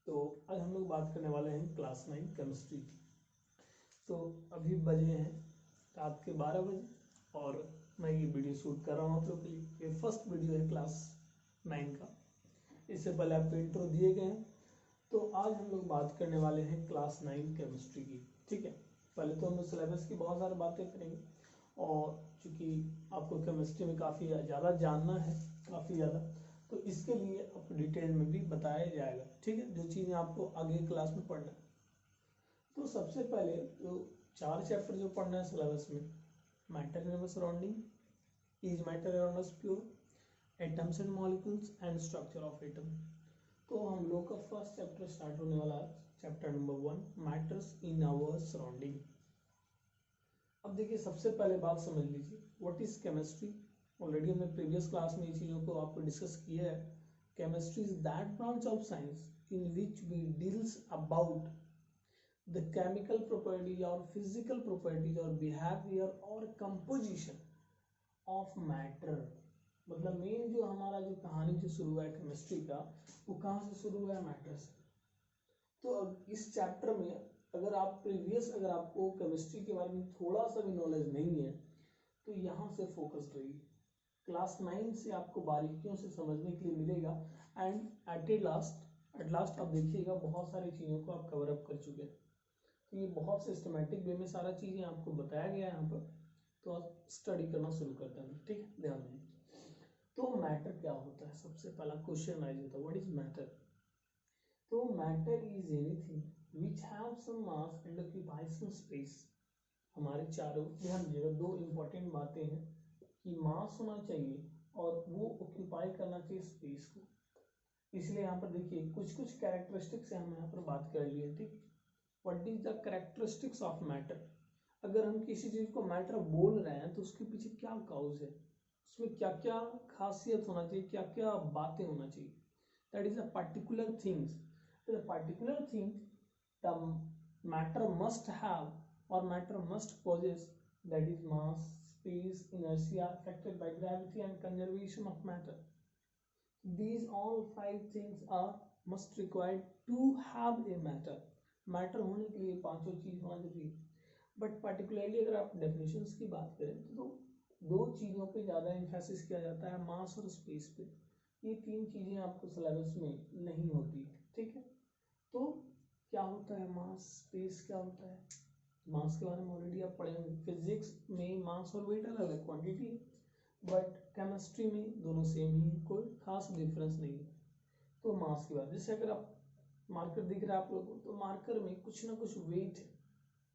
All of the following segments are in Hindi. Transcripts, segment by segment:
तो आज हम लोग बात करने वाले हैं क्लास 9 केमिस्ट्री की। तो अभी बजे हैं रात के 12 बजे और मैं ये वीडियो शूट कर रहा हूँ आप लोग के लिए। ये फर्स्ट वीडियो है क्लास 9 का। इससे पहले आपको इंट्रो दिए गए हैं। तो आज हम लोग बात करने वाले हैं क्लास 9 केमिस्ट्री की। ठीक है, पहले तो हम सिलेबस की बहुत सारी बातें करेंगे और चूँकि आपको केमिस्ट्री में काफ़ी ज़्यादा जानना है, काफ़ी ज़्यादा, तो इसके लिए आपको डिटेल में भी बताया जाएगा। ठीक है, जो चीज़ें आपको आगे क्लास में पढ़ना है। तो सबसे पहले जो 4 चैप्टर जो पढ़ना है सिलेबस में, matter in surrounding, is matter around us pure, atoms and molecules and structure of atom. तो हम लोग का फर्स्ट चैप्टर स्टार्ट होने वाला है, chapter number 1, matters in our surrounding. अब देखिए, सबसे पहले बात समझ लीजिए, व्हाट इज केमिस्ट्री। ऑलरेडी हमने प्रीवियस क्लास में ये चीज़ों को आपको डिस्कस किया है। Chemistry is that branch of science in which we deals about the chemical properties और फिजिकल प्रॉपर्टीज और बिहेवियर और कंपोजिशन ऑफ मैटर। मतलब मेन जो हमारा जो कहानी जो शुरू हुआ है केमिस्ट्री का, वो कहाँ से शुरू हुआ है? मैटर से। तो इस चैप्टर में अगर आपको केमिस्ट्री के बारे में थोड़ा सा भी नॉलेज नहीं है तो यहाँ से फोकस रहिए। क्लास 9 से आपको बारीकियों से समझने के लिए मिलेगा एंड एट लास्ट आप देखिएगा बहुत सारी चीज़ों को आप कवर अप कर चुके हैं। तो ये बहुत सिस्टमेटिक वे में सारा चीज़ें आपको बताया गया है यहाँ पर। तो आप स्टडी करना शुरू करते हैं। ठीक है, ध्यान दें। तो मैटर क्या होता है? सबसे पहला क्वेश्चन राइज होता है, व्हाट इज मैटर। तो matter is anything which have some mass and occupies some space. हमारे चारों ध्यान दीजिएगा, 2 इंपॉर्टेंट बातें हैं कि मास होना चाहिए और वो ऑक्यूपाई करना चाहिए स्पेस को। इसलिए यहाँ पर देखिए कुछ कैरेक्टरिस्टिक्स हम यहाँ पर बात कर लिए। ठीक, what is the characteristics of matter. अगर हम किसी चीज को मैटर बोल रहे हैं तो उसके पीछे क्या काउज है, उसमें क्या क्या खासियत होना चाहिए, क्या क्या बातें होना चाहिए। That is a particular things, the particular thing the matter must have or matter must possess, that is mass, space, inertia affected by gravity and conservation of matter. These all 5 things are must required to have a matter. Matter होने के लिए 5 चीज होना जरूरी है। बट पर्टिकुलरली अगर आप डेफिनेशंस की बात करें तो 2 चीज़ों पे ज़्यादा इम्फेसिस किया जाता है, मास और स्पेस पे। ये 3 चीज़ें आपको सिलेबस में नहीं होती। ठीक है, तो क्या होता है मास, स्पेस क्या होता है? मास के बारे में ऑलरेडी आप पढ़े होंगे। फिजिक्स में मास और वेट अलग अलग क्वांटिटी है, बट केमिस्ट्री में दोनों सेम ही है, कोई खास डिफरेंस नहीं है। तो मास की बात, जैसे अगर आप मार्कर दिख रहा है आप लोगों को, तो मार्कर में कुछ ना कुछ वेट है,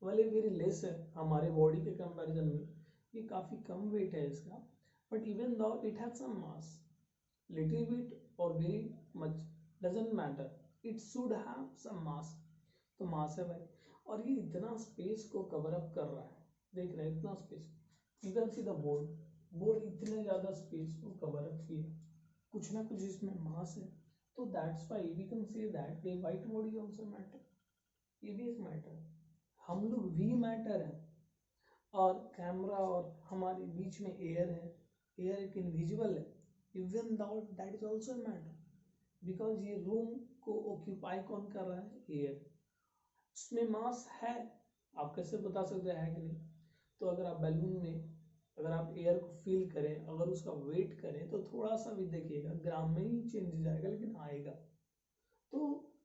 वाले वेरी लेस है हमारे बॉडी के कंपैरिजन में, ये काफ़ी कम वेट है इसका। But even though it has some mass, little bit और very much doesn't matter, it should have some mass. तो मास है भाई, और ये इतना स्पेस को कवर अप कर रहा है, देख रहे हैं इतना space. You can see the board इतने ज़्यादा स्पेस को कवर अप किया, कुछ ना कुछ इसमें मास है। तो that's why we can say that the white body also matter, ये भी एक मैटर है, हम लोग भी मैटर है। और कैमरा और हमारे बीच में एयर है, एयर एक इनविजिबल है, even that is also matter, because ये रूम को ऑक्यूपाई कौन कर रहा है? एयर। उसमें मास है, आप कैसे बता सकते हैं कि नहीं? तो अगर आप बैलून में अगर आप एयर को फील करें, अगर उसका वेट करें तो थोड़ा सा भी देखिएगा, ग्राम में ही चेंज जाएगा लेकिन आएगा। तो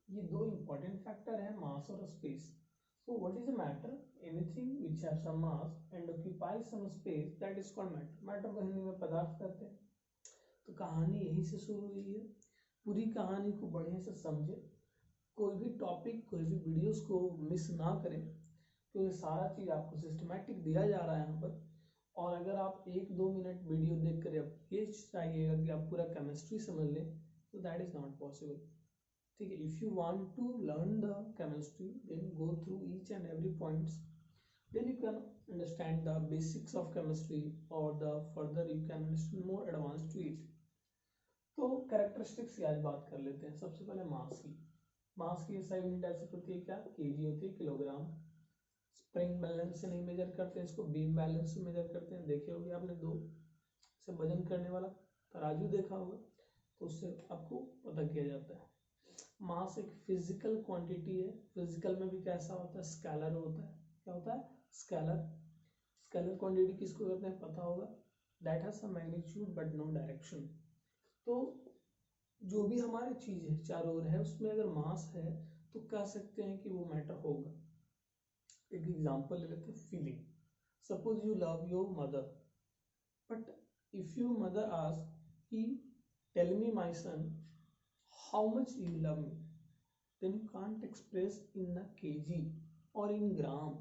ये 2 इंपॉर्टेंट फैक्टर है, मास और space. So what is a matter? Anything which have some mass and occupies some space, that is called matter. Matter को हिंदी में पदार्थ कहते हैं। तो कहानी यहीं से शुरू हुई है। पूरी कहानी को बढ़िया से समझे, कोई भी टॉपिक, कोई भी वीडियोस को मिस ना करें, तो ये सारा चीज़ आपको सिस्टमैटिक दिया जा रहा है यहाँ पर। और अगर आप 1-2 मिनट वीडियो देख कर आप ये चाहिएगा कि आप पूरा केमिस्ट्री समझ लें, तो दैट इज़ नॉट पॉसिबल। ठीक है, if you want to learn the chemistry then go through each and every points, then you can understand the basics of chemistry और the further you can understand more advance to it. तो कैरेक्टरिस्टिक्स की आज बात कर लेते हैं। सबसे पहले मास की। मास की SI यूनिट ऐसे होती है, क्या? केजी होती है, किलोग्राम। स्प्रिंग बैलेंस से नहीं मेजर करते हैं इसको, बीम बैलेंस से मेजर करते हैं। देखे होंगे आपने 2 से वजन करने वाला तराजू देखा होगा, तो उससे आपको पता किया जाता है। मास एक फिजिकल क्वांटिटी है। फिजिकल में भी कैसा होता है, स्केलर होता है। क्या होता है, स्केलर। स्केलर क्वांटिटी किसको कहते हैं पता होगा, that has some magnitude but no direction. तो जो भी हमारी चीज है चारों ओर है, उसमें अगर मास है तो कह सकते हैं कि वो मैटर होगा। एक एग्जांपल ले लेते हैं, feeling. Suppose you love your mother, but if you mother ask कि tell me my son how much you love me, then you can't express in a kg or in gram.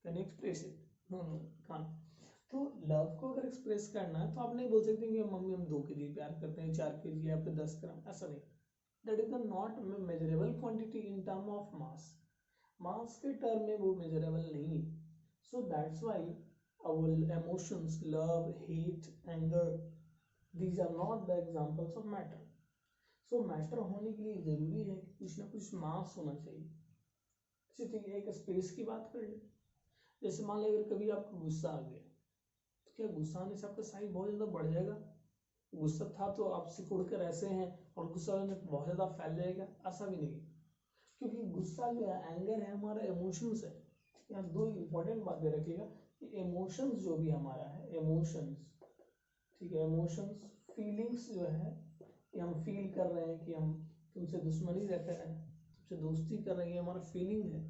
Can you express it? No, no, can't. तो लव को अगर एक्सप्रेस करना है तो आप नहीं बोल सकते कि मम्मी हम 2 kg प्यार करते हैं, 4 kg या फिर 10 ग्राम, ऐसा नहीं। That is not measurable quantity in term of mass. Mass के टर्म में वो मेजरेबल नहीं है। So that's why our emotions, love, hate, anger, these are not the examples of matter. So matter होने के लिए जरूरी है कि कुछ ना कुछ मास होना चाहिए। ठीक है, एक स्पेस की बात कर ले। जैसे मान लो अगर कभी आपको गुस्सा आ गया, तो क्या गुस्सा आने से आपका साइज बहुत ज्यादा बढ़ जाएगा? गुस्सा था तो आप सिकुड़ कर ऐसे हैं और गुस्सा आने से बहुत ज्यादा फैल जाएगा? ऐसा भी नहीं, क्योंकि गुस्सा जो है, एंगर है, हमारा इमोशंस है। यहाँ 2 इंपॉर्टेंट बातें रखिएगा कि इमोशंस जो भी हमारा है, इमोशंस, ठीक है, इमोशंस, फीलिंग्स जो है, कि हम फील कर रहे हैं कि हम तुमसे दुश्मनी रख रहे हैं, तुमसे दोस्ती कर रहे हैं, हमारा फीलिंग है।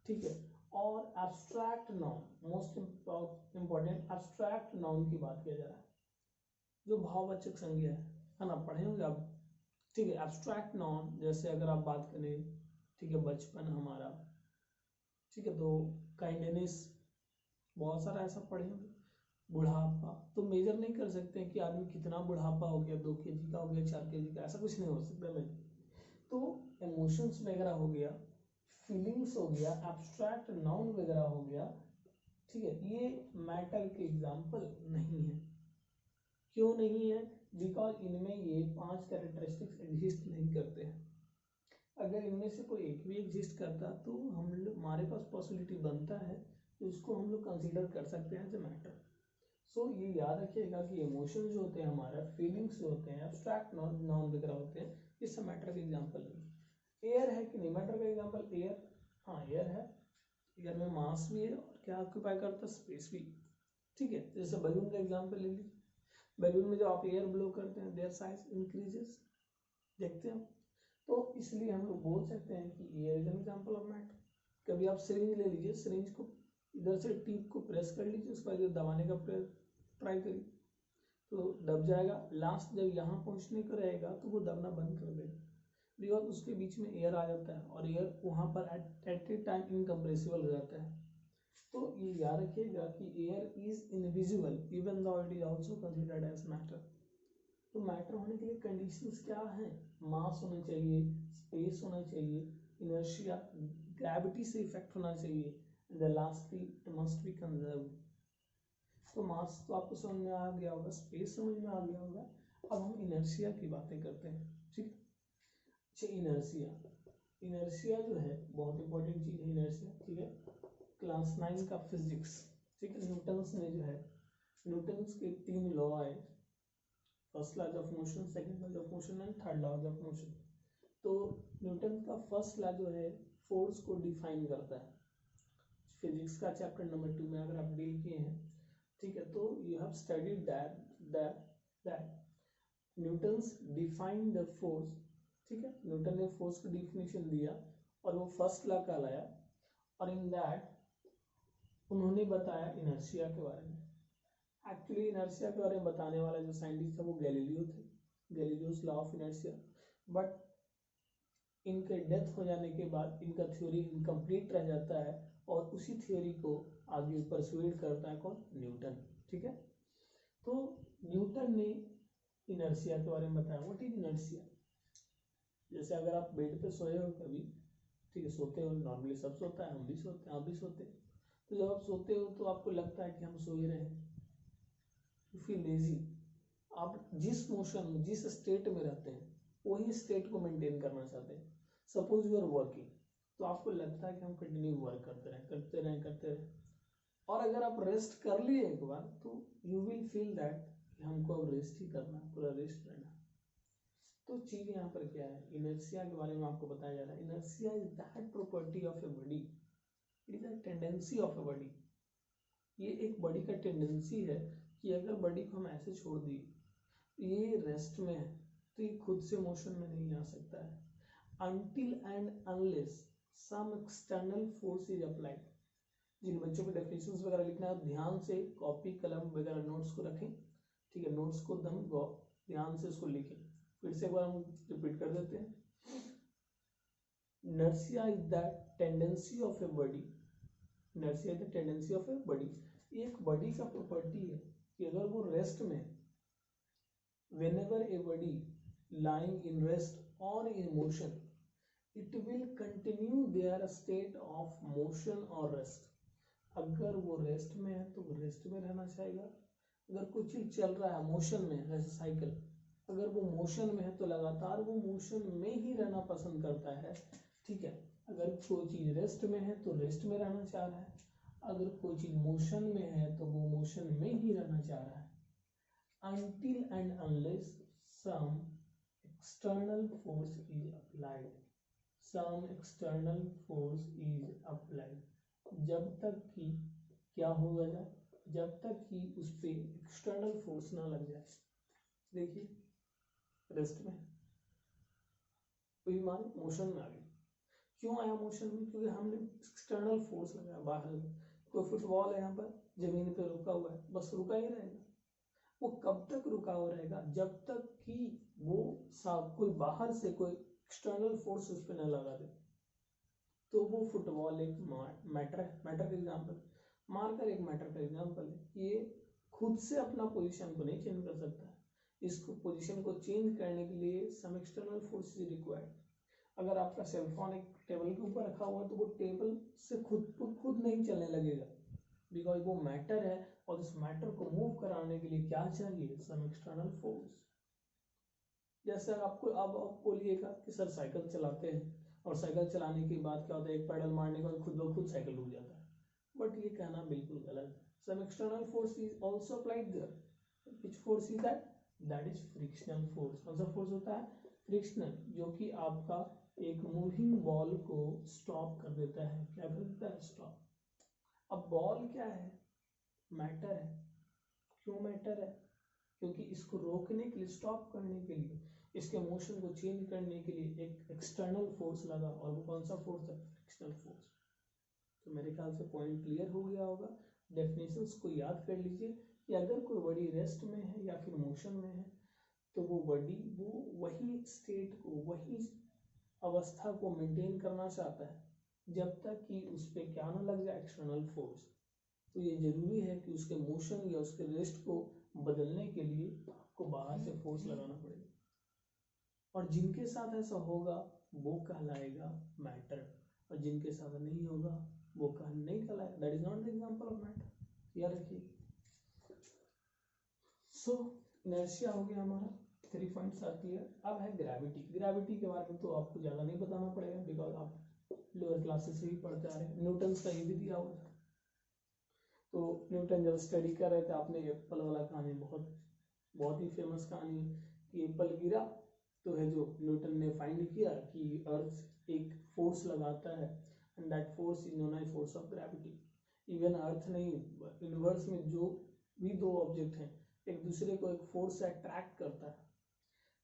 ठीक है, और abstract noun, most important abstract noun की बात किया जा रहा है, जो भाववाचक संज्ञा है ना, पढ़े होंगे आप। ठीक है, एब्स्ट्रैक्ट नाउन जैसे अगर आप बात करें, ठीक है, बचपन हमारा, ठीक है, तो काइंडनेस, बहुत सारा ऐसा पढ़े होंगे। बुढ़ापा तो मेजर नहीं कर सकते हैं कि आदमी कितना बुढ़ापा हो गया, 2 kg का हो गया, 4 kg का, ऐसा कुछ नहीं हो सकता मैं। तो इमोशंस वगैरह हो गया, फीलिंग्स हो गया, एब्स्ट्रैक्ट नाउन वगैरह हो गया, ठीक है, ये मैटर के एग्जाम्पल नहीं है। क्यों नहीं है? बिकॉज इनमें ये 5 कैरेक्टरिस्टिक्स एग्जिस्ट नहीं करते हैं। अगर इनमें से कोई एक भी एग्जिस्ट करता तो हम लोग, हमारे पास पॉसिबिलिटी बनता है कि उसको हम लोग कंसिडर कर सकते हैं एज ए मैटर। सो ये याद रखिएगा कि इमोशंस जो होते हैं हमारा, फीलिंग्स जो होते हैं, एब्स्ट्रैक्ट नाउन वगैरह होते हैं, ये सब मैटर का एग्जांपल नहीं। एयर है कि नहीं मैटर का एग्जांपल? एयर, हाँ एयर है। एयर में मास भी है और क्या ऑक्यूपाई करता है, स्पेस भी। ठीक है, जैसे बलून का एग्जांपल ले लीजिए। बलून में जब आप एयर ब्लो करते हैं, देयर साइज इंक्रीजेस, देखते हैं। तो इसलिए हम लोग बोल सकते हैं कि air is an example of matter. कभी आप सिरिंज ले लीजिए, सिरिंज को इधर से टिप को प्रेस कर लीजिए, उसके बाद दबाने का ट्राई करिए तो दब जाएगा। लास्ट जब यहाँ पहुँचने को रहेगा तो वो दबना बंद कर देगा, बिकॉज उसके बीच में एयर आ जाता है और एयर वहाँ पर एट ए टाइम इनकम्प्रेसिबल हो जाता है। तो ये याद रखिएगा कि air is invisible even though it is also considered as matter. तो मैटर होने के लिए कंडीशंस क्या हैं? मास होना चाहिए, स्पेस होना चाहिए, इनर्शिया, ग्रेविटी से इफेक्ट होना चाहिए, the lastly it must be conserved. तो मास तो आपको समझ में आ गया होगा, स्पेस समझ में आ गया होगा। अब हम इनर्शिया की बातें करते हैं। ठीक, अच्छा, इनर्शिया, इनर्शिया जो है बहुत इंपॉर्टेंट चीज है इनर्शिया। ठीक है, क्लास 9 का फिजिक्स, ठीक है, न्यूटन्स ने जो है, न्यूटन्स के 3 लॉ आए, first law of motion, second law of motion and third law of motion. तो न्यूटन का फर्स्ट लॉ जो है फोर्स को डिफाइन करता है। फिजिक्स का चैप्टर नंबर 2 में अगर आप डील किए हैं, ठीक है, तो you have studied that Newton's define the force. ठीक है, न्यूटन ने फोर्स की डिफिनेशन दिया और वो फर्स्ट लॉ कहलाया, और इन दैट उन्होंने बताया इनर्शिया के बारे में। एक्चुअली इनर्शिया के बारे में बताने वाला जो साइंटिस्ट था वो गैलीलियो थे, Galileo's law of inertia. But इनके डेथ हो जाने के बाद इनका थ्योरी इनकम्प्लीट रह जाता है और उसी थ्योरी को आगे परसुएड करता है कौन? न्यूटन। ठीक है, तो न्यूटन ने इनर्शिया के बारे में बताया। What is inertia? जैसे अगर आप बेड पे सोए हो कभी, ठीक है, सोते हो, नॉर्मली सब सोता है, हम भी सोते हैं, आप भी सोते हैं। तो जब आप सोते हो तो आपको लगता है कि हम सोए रहे हैं, यू फील लेजी। आप जिस मोशन, जिस स्टेट में रहते हैं वही स्टेट को मेंटेन करना चाहते हैं। सपोज यू आर वर्किंग, तो आपको लगता है कि हम कंटिन्यू वर्क करते रहें। और अगर आप रेस्ट कर लिए एक बार तो यू विल फील दैट कि हमको अब रेस्ट ही करना है, पूरा रेस्ट रहना। तो चीज यहाँ पर क्या है, इनर्शिया के बारे में आपको बताया जा रहा है। Inertia is that property of a body, it is a tendency of a body. ये एक बॉडी का टेंडेंसी है कि अगर बॉडी को हम ऐसे छोड़ दिए, ये रेस्ट में है, तो ये खुद से मोशन में नहीं आ सकता है until and unless some external force is applied। जिन बच्चों को डेफिनेशंस वगैरह लिखना है ध्यान से कॉपी कलम वगैरह नोट्स को रखें, ठीक है, नोट्स को दम ध्यान से उसको लिखें। फिर से एक बार हम रिपीट कर देते हैं। Inertia is the tendency of a body, inertia is the tendency of a body. एक बॉडी का प्रॉपर्टी है कि अगर वो रेस्ट में, whenever a body lying in rest or in motion, it will continue their state of motion or rest। अगर वो रेस्ट में है तो वो रेस्ट में रहना चाहेगा, अगर कुछ चीज चल रहा है मोशन में, जैसे साइकिल, अगर वो मोशन में है तो लगातार वो मोशन में ही रहना पसंद करता है, ठीक है। अगर कोई चीज रेस्ट में है तो रेस्ट में रहना चाह रहा है, अगर कोई चीज मोशन में है तो वो मोशन में ही रहना चाह रहा है। Until and unless some external force is applied, some external force is applied, जब तक कि क्या होगा जाए, जब तक कि उस पे एक्सटर्नल फोर्स ना लग जाए। देखिए रेस्ट में कोई हमारे मोशन में आ गई, क्यों आया मोशन में, क्योंकि हमने एक्सटर्नल फोर्स लगाया बाहर। कोई फुटबॉल है यहाँ पर जमीन पे रुका हुआ है, बस रुका ही रहेगा। वो कब तक रुका हुआ रहेगा, जब तक कि वो कोई बाहर से कोई एक्सटर्नल फोर्स उस पर न लगा दे। तो वो फुटबॉल एक मैटर है, मैटर का एग्जाम्पल, मार्कर एक मैटर का एग्जाम्पल है। ये खुद से अपना पोजीशन को नहीं चेंज कर सकता, इसको पोजीशन को चेंज करने के लिए some external force is required. अगर आपका सेलफोन एक टेबल के ऊपर रखा हुआ है तो वो टेबल से खुद नहीं चलने लगेगा, बिकॉज वो मैटर है, और इस मैटर को मूव कराने के लिए क्या चाहिए, सम एक्सटर्नल फोर्स। जैसे आपको अब आप बोलिएगा कि सर साइकिल चलाते हैं और साइकिल चलाने के बाद क्या होता है, एक पेडल मारने के बाद खुद ब खुद साइकिल रुक जाता है, बट ये कहना बिल्कुल गलत है। Some external force is also applied there, which force is that, that is frictional force. कौन सा फोर्स होता है, फ्रिक्शनल, जो कि आपका एक मूविंग बॉल को स्टॉप कर देता है। क्या कर देता है, स्टॉप। अब बॉल क्या है, मैटर है। क्यों मैटर है, क्योंकि इसको रोकने के लिए, स्टॉप करने के लिए, इसके मोशन को चेंज करने के लिए एक एक्सटर्नल फोर्स लगा, और वो कौन सा फोर्स है, फ्रिक्शनल फोर्स। तो मेरे ख्याल से पॉइंट क्लियर हो गया होगा। डेफिनेशंस को याद कर लीजिए कि अगर कोई बॉडी रेस्ट में है या फिर मोशन में है तो वो बॉडी वो वही स्टेट को, वही अवस्था को मेंटेन करना चाहता है जब तक कि उस पर क्या ना लग जाए, एक्सटर्नल फोर्स। तो ये जरूरी है कि उसके मोशन या उसके रेस्ट को बदलने के लिए आपको बाहर से फोर्स लगाना पड़ेगा, और जिनके साथ ऐसा होगा वो कहलाएगा मैटर, और जिनके साथ नहीं होगा वो नहीं कहलाएगा। That is not the example of matter, याद रखिए। सो इनर्शिया हो गया हमारा, 3 पॉइंट्स आर क्लियर। अब है ग्रेविटी। ग्रेविटी के बारे में तो आपको ज्यादा नहीं बताना पड़ेगा, बिकॉज आप लोअर क्लासेस से ही पढ़ते आ रहे हैं। न्यूटन का ये भी दिया हुआ था, तो न्यूटन जब स्टडी कर रहे थे, आपने एप्पल वाला कहानी, बहुत ही फेमस कहानी है कि एप्पल गिरा तो है जो न्यूटन ने फाइंड किया कि अर्थ एक फोर्स लगाता है, and that force is known as force of gravity. Even earth नहीं, यूनिवर्स में जो भी दो ऑब्जेक्ट हैं एक दूसरे को एक फोर्स से अट्रैक्ट करता है,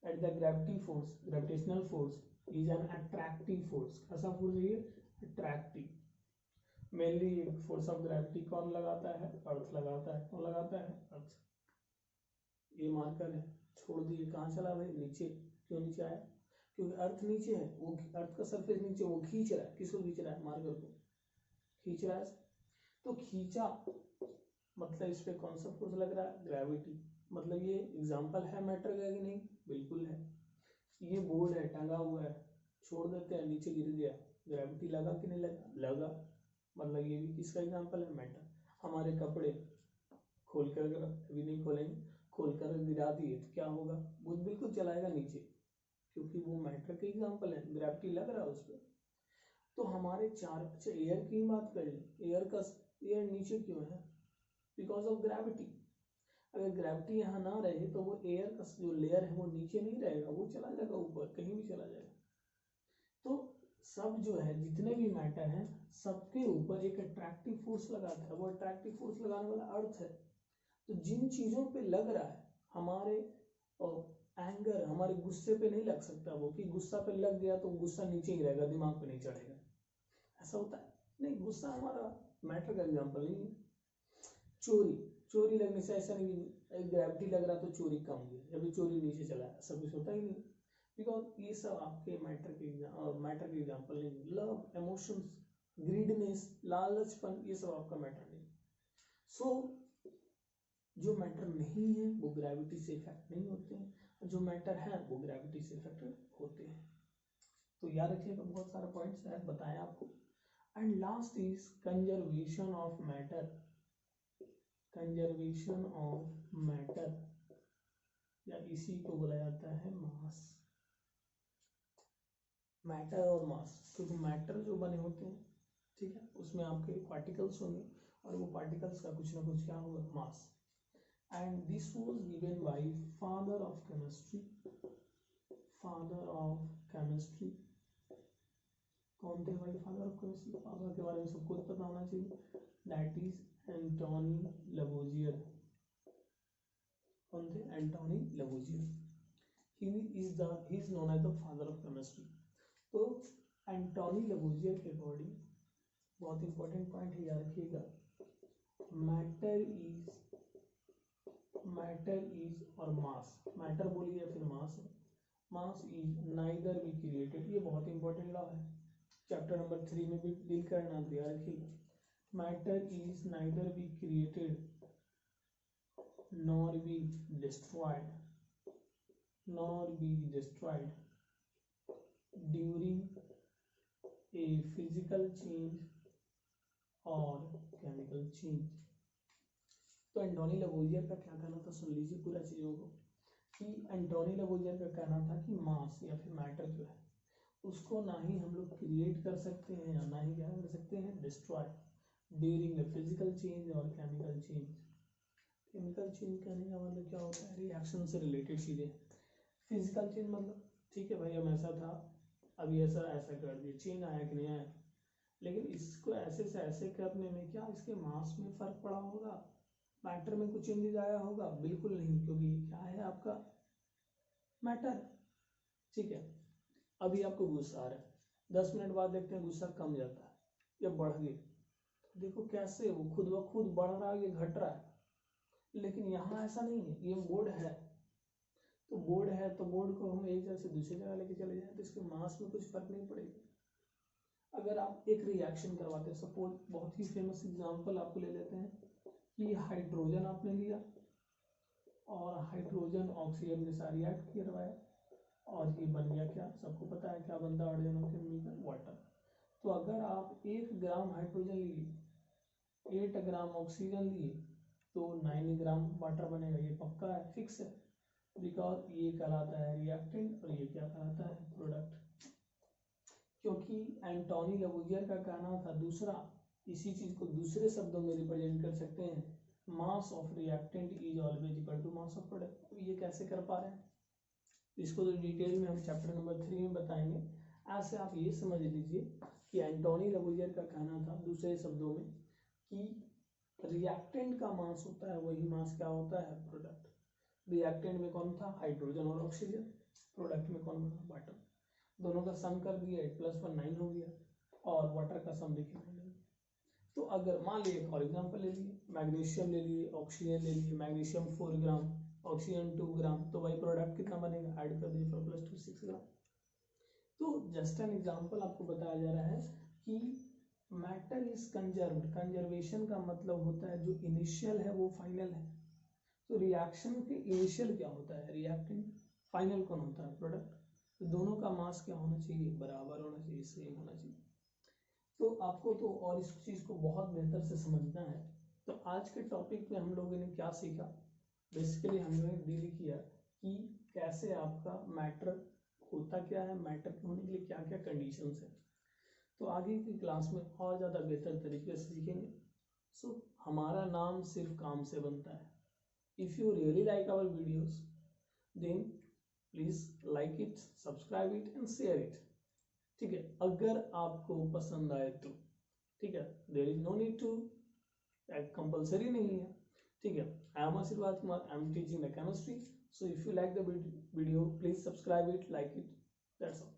at the gravity force, gravitational force is an attractive force. कैसा फोर्स है ये, attractive. Mainly force of gravity कौन लगाता है, अर्थ लगाता है। कौन लगाता है, अर्थ। ये मार्कर है, छोड़ दिए, कहाँ चला भाई, नीचे। क्यों नीचे आया, क्योंकि अर्थ नीचे है, वो अर्थ का सरफेस नीचे, वो खींच रहा है। किसको खींच रहा है, मार्कर को खींच रहा है। तो खींचा मतलब इस पे कौन सा फोर्स लग रहा है, ग्रेविटी। मतलब ये एग्जाम्पल है मैटर का कि नहीं, बिल्कुल है। ये बोर्ड है, टंगा हुआ है, छोड़ देते हैं, नीचे गिर गया, ग्रेविटी लगा कि नहीं लगा, लगा। मतलब ये भी किसका एग्जाम्पल है, मैटर। हमारे कपड़े खोल कर, अगर अभी नहीं खोलेंगे, खोल कर गिरा दिए तो क्या होगा, वो बिल्कुल चलाएगा नीचे, क्योंकि वो मैटर का एग्जाम्पल है, ग्रेविटी लग रहा है उस पर। तो हमारे चार, अच्छा एयर की बात करें, एयर नीचे क्यों है, बिकॉज ऑफ ग्रेविटी। अगर ग्रेविटी यहाँ ना रहे तो वो एयर का जो लेयर है वो नीचे नहीं रहेगा, वो चला जाएगा ऊपर, कहीं भी चला जाएगा। तो सब जो है जितने भी मैटर हैं सबके ऊपर एक अट्रैक्टिव फोर्स लगाता है, वो अट्रैक्टिव फोर्स लगाने वाला अर्थ है। तो जिन चीजों पे लग रहा है, हमारे एंगर, हमारे गुस्से पे नहीं लग सकता, वो कि गुस्सा पे लग गया तो गुस्सा नीचे ही रहेगा, दिमाग पे नहीं चढ़ेगा, ऐसा होता है नहीं। गुस्सा हमारा मैटर का एग्जाम्पल नहीं है। चोरी लगने से ऐसा नहीं कि ग्रेविटी लग रहा तो चोरी कम हुई, अभी चोरी नीचे चला, ऐसा कुछ होता ही नहीं, बिकॉज ये सब आपके मैटर के एग्जाम्पल नहीं है। लव, इमोशंस, ग्रीडनेस, लालचपन, ये सब आपका मैटर नहीं। सो जो मैटर नहीं है वो ग्रेविटी से इफेक्ट नहीं होते हैं, जो मैटर है वो ग्रेविटी से इफेक्ट होते हैं। तो याद रखिएगा, बहुत सारे पॉइंट्स है बताएं आपको। And last is conservation of matter. Conservation of matter या इसी को बोला जाता है मास। मैटर और मास, क्योंकि मैटर जो बने होते हैं, ठीक है, उसमें आपके पार्टिकल्स होंगे और वो पार्टिकल्स का कुछ ना कुछ क्या होगा, मास। And this was given by father of chemistry, father of chemistry। कौन थे भाई फादर ऑफ केमिस्ट्री? फादर के बारे में सबको पता होना चाहिए, दैट इज एंटोनी लवोजियर। कौन थे? Antoine Lavoisier. He is known as the father of chemistry. तो एंटोनी लवोजियर के अकॉर्डिंग बहुत इंपॉर्टेंट पॉइंट है, याद रखिएगा, मैटर इज और मास, मैटर बोलिए या फिर मास है, mass is neither be created. ये बहुत इंपॉर्टेंट लॉ है, चैप्टर नंबर 3 में भी डील करना, तो याद रखिएगा, matter is neither be created nor be destroyed, during a physical change और केमिकल चेंज। तो एंटोनी लवोजियर का क्या कहना था, सुन लीजिए पूरा चीजों को, कि एंटोनी लवोजियर का कहना था कि मास या फिर मैटर जो है उसको ना ही हम लोग क्रिएट कर सकते हैं और ना ही क्या कर सकते हैं, destroy, during a physical change और केमिकल चेंज। केमिकल चेंज कहने का मतलब क्या होता है, रिएक्शन से रिलेटेड चीजें। फिजिकल चेंज मतलब ठीक है भाई, हम ऐसा था, अभी ऐसा कर दिया, चेंज आया कि नहीं आया, लेकिन इसको ऐसे से ऐसे करने में क्या इसके मास में फर्क पड़ा होगा, मैटर में कुछ चेंजेस आया होगा? बिल्कुल नहीं, क्योंकि क्या है आपका मैटर। ठीक है, अभी आपको गुस्सा आ रहा है, 10 मिनट बाद देखते हैं गुस्सा कम जाता है या बढ़ गया, देखो कैसे वो खुद ब खुद बढ़ रहा है या घट रहा है। लेकिन यहाँ ऐसा नहीं है, ये बोर्ड है तो बोर्ड है तो बोर्ड को हम एक जगह से दूसरी जगह लेके चले जाए तो इसके मास में कुछ फर्क नहीं पड़ेगा। अगर आप एक रिएक्शन करवाते हैं, सपोज बहुत ही फेमस एग्जांपल आपको ले लेते हैं कि हाइड्रोजन आपने लिया और हाइड्रोजन ऑक्सीजन के साथ रिएक्ट करवाया और ये बन गया क्या, सबको पता है क्या बनता है हाइड्रोजन ऑक्सीजन मिलकर, वाटर। तो अगर आप 1 ग्राम हाइड्रोजन लिए, 8 ग्राम ऑक्सीजन लिए तो 9 ग्राम वाटर बनेगा, ये पक्का है, फिक्स है, बिकॉज ये कहलाता है रिएक्टेंट और ये क्या कहलाता है, प्रोडक्ट। क्योंकि एंटोनी लवोजियर का कहना था दूसरा, इसी चीज को दूसरे शब्दों में रिप्रेजेंट कर सकते हैं, mass of reactant is always equal to mass of product. तो ये कैसे कर पा रहे हैं, इसको तो डिटेल में हम चैप्टर नंबर 3 में बताएंगे। ऐसे आप ये समझ लीजिए कि एंटोनी लवोजियर का कहना था दूसरे शब्दों में कि रिएक्टेंट का मास होता है वही मास क्या होता है, प्रोडक्ट। रिएक्टेंट में कौन था, हाइड्रोजन और ऑक्सीजन, प्रोडक्ट में कौन बना, वाटर। दोनों का सम कर दिया, 8+1 9 हो गया, और वाटर का सम देखिए 9। तो अगर मान लिए फॉर एग्जांपल ले लिए, मैग्नीशियम ले लिए, ऑक्सीजन ले लिए, मैग्नीशियम 4 ग्राम, ऑक्सीजन 2 ग्राम, तो भाई प्रोडक्ट कितना बनेगा, ऐड कर दीजिए 4+2 6 ग्राम। तो जस्ट एन एग्जांपल आपको बताया जा रहा है कि मैटर इज कंजर्व्ड। कंजर्वेशन का मतलब होता है जो इनिशियल है वो फाइनल है। तो रिएक्शन के इनिशियल क्या होता है, रिएक्टेंट, फाइनल कौन होता है, प्रोडक्ट। तो दोनों का मास क्या होना चाहिए, बराबर होना चाहिए, सेम होना चाहिए। तो आपको तो और इस चीज को बहुत बेहतर से समझना है। तो आज के टॉपिक में हम लोगों ने क्या सीखा, बेसिकली हमने डील किया कि कैसे आपका मैटर होता क्या है, मैटर होने के लिए क्या क्या कंडीशंस है। तो आगे की क्लास में और ज़्यादा बेहतर तरीके से सीखेंगे। सो हमारा नाम सिर्फ काम से बनता है, If you really like our videos, then please like it, subscribe it and share it. ठीक है, अगर आपको पसंद आए तो, ठीक है, there is no need to, compulsory नहीं है, ठीक है. I am Ashirwad Kumar, I am teaching the chemistry. So if you like the video, please subscribe it, like it. That's all.